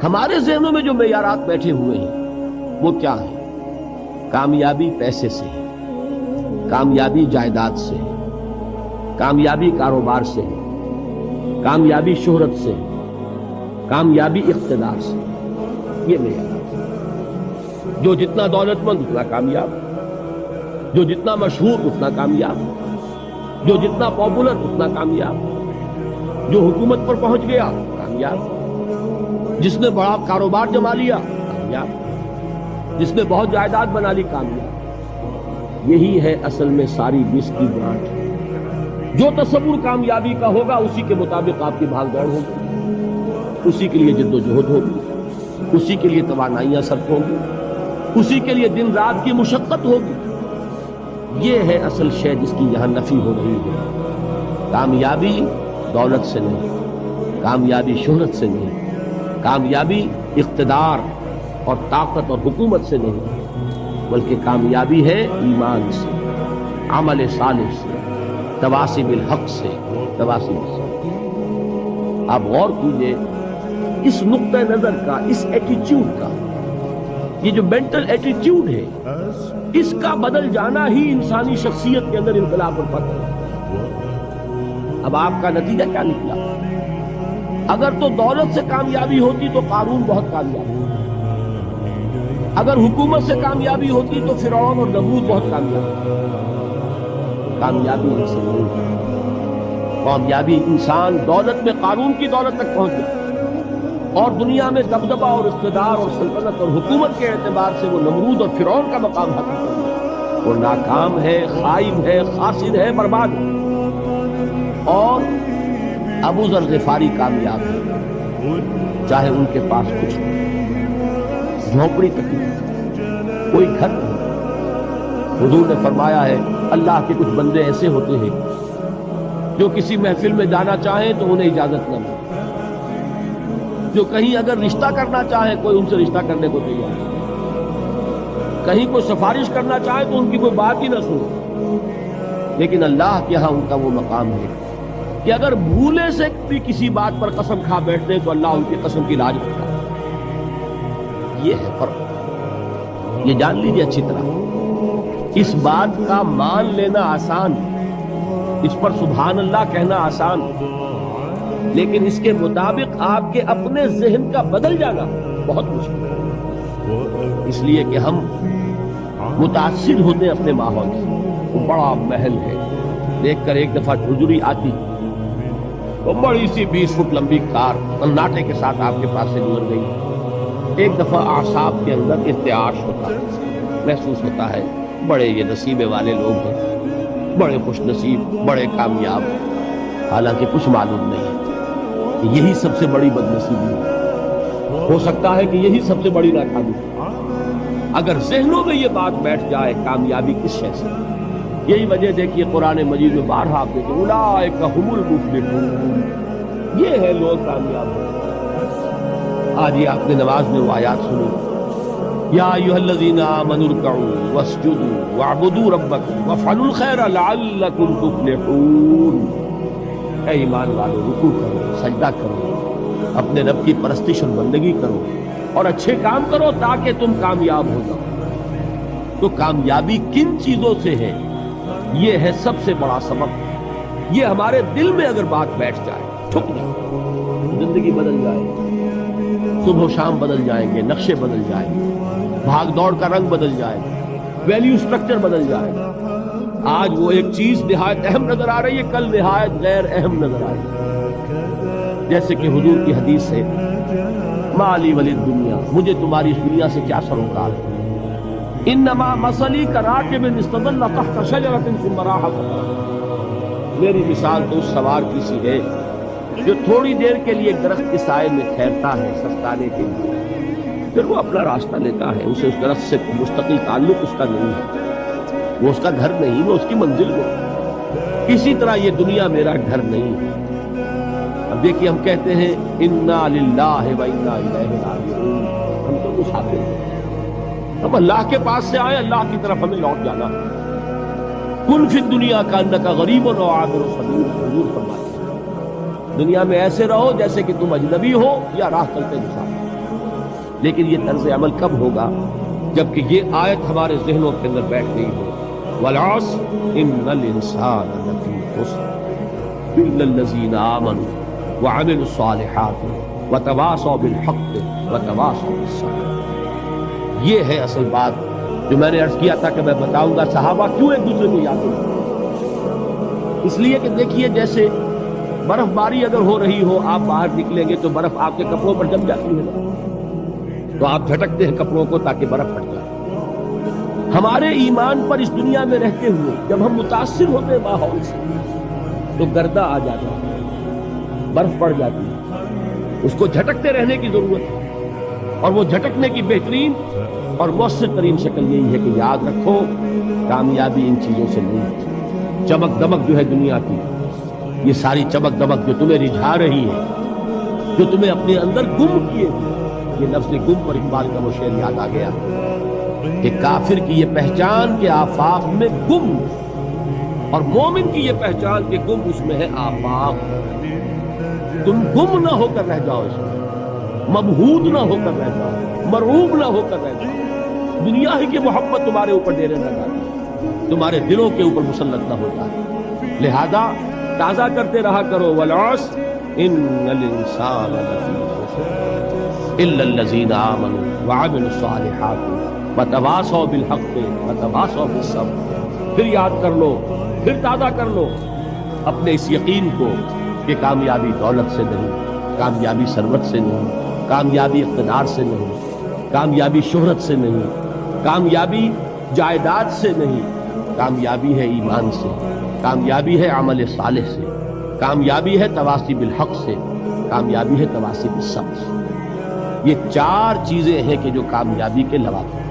ہمارے ذہنوں میں جو معیارات بیٹھے ہوئے ہیں وہ کیا ہے؟ کامیابی پیسے سے، کامیابی جائیداد سے، کامیابی کاروبار سے، کامیابی شہرت سے، کامیابی اقتدار سے. یہ معیارات. جو جتنا دولت مند اتنا کامیاب، جو جتنا مشہور اتنا کامیاب، جو جتنا پاپولر اتنا کامیاب، جو حکومت پر پہنچ گیا کامیاب، جس نے بڑا کاروبار جما لیا کامیاب، جس نے بہت جائیداد بنا لی کامیاب. یہی ہے اصل میں ساری بس کی گانٹھ. جو تصور کامیابی کا ہوگا اسی کے مطابق آپ کی بھاگ دوڑ ہوگی، اسی کے لیے جد و جہد ہوگی، اسی کے لیے توانائیاں صرف ہوں گی، اسی کے لیے دن رات کی مشقت ہوگی. یہ ہے اصل شے جس کی یہاں نفی ہو رہی ہے. کامیابی دولت سے نہیں، کامیابی شہرت سے نہیں، کامیابی اقتدار اور طاقت اور حکومت سے نہیں، بلکہ کامیابی ہے ایمان سے، عمل صالح سے، تواصی بالحق سے، تواصی بالصبر. آپ غور کیجئے اس نقطہ نظر کا، اس ایٹیچیوڈ کا، یہ جو مینٹل ایٹیچیوڈ ہے اس کا بدل جانا ہی انسانی شخصیت کے اندر انقلاب اور فتح ہے. اب آپ کا نتیجہ کیا نکلا؟ اگر تو دولت سے کامیابی ہوتی تو قارون بہت کامیاب ہوتا، اگر حکومت سے کامیابی ہوتی تو فرعون اور نمرود بہت کامیاب ہوتا. کامیابی ایسے نہیں. کامیابی انسان دولت میں قارون کی دولت تک پہنچ گیا اور دنیا میں دبدبہ اور اقتدار اور سلطنت اور حکومت کے اعتبار سے وہ نمرود اور فرعون کا مقام حاصل کر لیا. وہ ناکام ہے، خائب ہے، خاسر ہے، برباد ہے. اور ابو ذر غفاری کامیاب ہے، چاہے ان کے پاس کچھ نہیں، جھونپڑی تک نہیں، کوئی گھر نہیں. حضور نے فرمایا ہے اللہ کے کچھ بندے ایسے ہوتے ہیں جو کسی محفل میں جانا چاہیں تو انہیں اجازت نہ ملے، جو کہیں اگر رشتہ کرنا چاہے کوئی ان سے رشتہ کرنے کو تیار نہیں، کہیں کوئی سفارش کرنا چاہے تو ان کی کوئی بات ہی نہ سنے. لیکن اللہ کے ہاں ان کا وہ مقام ہے کہ اگر بھولے سے بھی کسی بات پر قسم کھا بیٹھتے ہیں تو اللہ ان کی قسم کی لاج رکھتا ہے. یہ ہے فرق. یہ جان لیجیے اچھی طرح. اس بات کا مان لینا آسان، اس پر سبحان اللہ کہنا آسان، لیکن اس کے مطابق آپ کے اپنے ذہن کا بدل جانا بہت مشکل ہے. اس لیے کہ ہم متاثر ہوتے ہیں اپنے ماحول سے. وہ بڑا محل ہے، دیکھ کر ایک دفعہ جھجری آتی، وہ بڑی سی 20 فٹ لمبی کار سناٹے کے ساتھ آپ کے پاس سے گزر گئی. ایک دفعہ اعصاب کے اندر ارتعاش ہوتا ہے، محسوس ہوتا ہے بڑے یہ نصیبے والے لوگ ہیں، بڑے خوش نصیب، بڑے کامیاب. حالانکہ کچھ معلوم نہیں ہے کہ یہی سب سے بڑی بدنصیبی ہے. ہو سکتا ہے کہ یہی سب سے بڑی ناکامی ہے. اگر ذہنوں میں یہ بات بیٹھ جائے کامیابی کس شے سے. یہی وجہ دیکھیے قرآن مجید میں بارہا آپ دیکھیں اولئک ھم المفلحون، یہ ہے لوگ کامیاب ہیں. آج یہ آپ نے نماز میں وہ آیات سنی، یا ایھا الذین آمنوا ارکعوا واسجدوا واعبدوا ربکم وافعلوا الخیر لعلکم تفلحون. اے ایمان والو، رکوع کرو، سجدہ کرو، اپنے رب کی پرستش اور بندگی کرو اور اچھے کام کرو تاکہ تم کامیاب ہو جاؤ. تو کامیابی کن چیزوں سے ہے؟ یہ ہے سب سے بڑا سبب. یہ ہمارے دل میں اگر بات بیٹھ جائے، ٹھک جائے، زندگی بدل جائے. صبح و شام بدل جائیں گے، نقشے بدل جائیں گے، بھاگ دوڑ کا رنگ بدل جائے گا، ویلیو سٹرکچر بدل جائے گا. آج وہ ایک چیز نہایت اہم نظر آ رہی ہے، کل نہایت غیر اہم نظر آ رہی ہے. جیسے کہ حضور کی حدیث ہے مالی ولی دنیا، مجھے تمہاری اس دنیا سے کیا سروکار ہے. انما مثلی کراکب استظل تحت شجرۃ ثم راح فترک. میری مثال تو اس سوار کی سی ہے جو تھوڑی دیر کے لیے درخت کے سائے میں ٹھہرتا ہے سستانے کے لیے، پھر وہ اپنا راستہ لیتا ہے. اسے اس درخت سے مستقل تعلق اس کا نہیں ہے، وہ اس کا گھر نہیں، وہ اس کی منزل ہے. اسی طرح یہ دنیا میرا گھر نہیں ہے. اب دیکھیے ہم کہتے ہیں انا للہ و انا الیہ راجعون، ہم تو مسافر ہیں، ہم اللہ کے پاس سے آئے، اللہ کی طرف ہمیں لوٹ جانا. کن فی الدنیا کانک غریب و عابر سبیل. حضور فرماتے ہیں دنیا میں ایسے رہو جیسے کہ تم اجنبی ہو یا راہ چلتے مسافر. لیکن یہ طرز عمل کب ہوگا؟ جبکہ یہ آیت ہمارے ذہنوں کے اندر بیٹھ گئی ہو، والعصر ان الانسان لفی خسر الا الذین آمنوا وعملوا الصالحات وتواصوا بالحق وتواصوا بالصبر۔ یہ ہے اصل بات جو میں نے عرض کیا تھا کہ میں بتاؤں گا صحابہ کیوں ایک دوسرے کو یاد کرتے، اس لیے کہ دیکھیے جیسے برف باری اگر ہو رہی ہو، آپ باہر نکلیں گے تو برف آپ کے کپڑوں پر جم جاتی ہے، تو آپ جھٹکتے ہیں کپڑوں کو تاکہ برف پھٹ جائے۔ ہمارے ایمان پر اس دنیا میں رہتے ہوئے جب ہم متاثر ہوتے ہیں ماحول سے تو گردہ آ جاتا ہے، برف پڑ جاتی ہے، اس کو جھٹکتے رہنے کی ضرورت ہے، اور وہ جھٹکنے کی بہترین اور مؤثر ترین شکل یہی ہے کہ یاد رکھو کامیابی ان چیزوں سے نہیں، چمک دمک جو ہے دنیا کی، یہ ساری چمک دمک جو تمہیں رجھا رہی ہے، جو تمہیں اپنے اندر گم کیے ہوئے، یہ لفظ گم پر اقبال کا وہ شعر یاد آ گیا کہ کافر کی یہ پہچان کے آفاق میں گم، اور مومن کی یہ پہچان کے گم اس میں ہے آفاق۔ تم گم نہ ہو کر رہ جاؤ، اس میں مبہوت نہ ہو کر رہ جاؤ، مرعوب نہ ہو کر رہ جاؤ، دنیا ہی کی محبت تمہارے اوپر ڈیرے نہ ڈالے، تمہارے دلوں کے اوپر مسلط نہ ہوتا ہے۔ لہذا تازہ کرتے رہا کرو، والعصر ان الانسان لفی خسر الا الذین آمنوا وعملوا الصالحات وتواصوا بالحق وتواصوا بالصبر۔ پھر یاد کر لو، پھر تازہ کر لو اپنے اس یقین کو کہ کامیابی دولت سے نہیں، کامیابی ثروت سے نہیں، کامیابی اقتدار سے نہیں، کامیابی شہرت سے نہیں، کامیابی جائیداد سے نہیں، کامیابی ہے ایمان سے، کامیابی ہے عمل صالح سے، کامیابی ہے تواصی بالحق سے، کامیابی ہے تواصی بالصبر سے۔ یہ چار چیزیں ہیں کہ جو کامیابی کے لواحق ہیں۔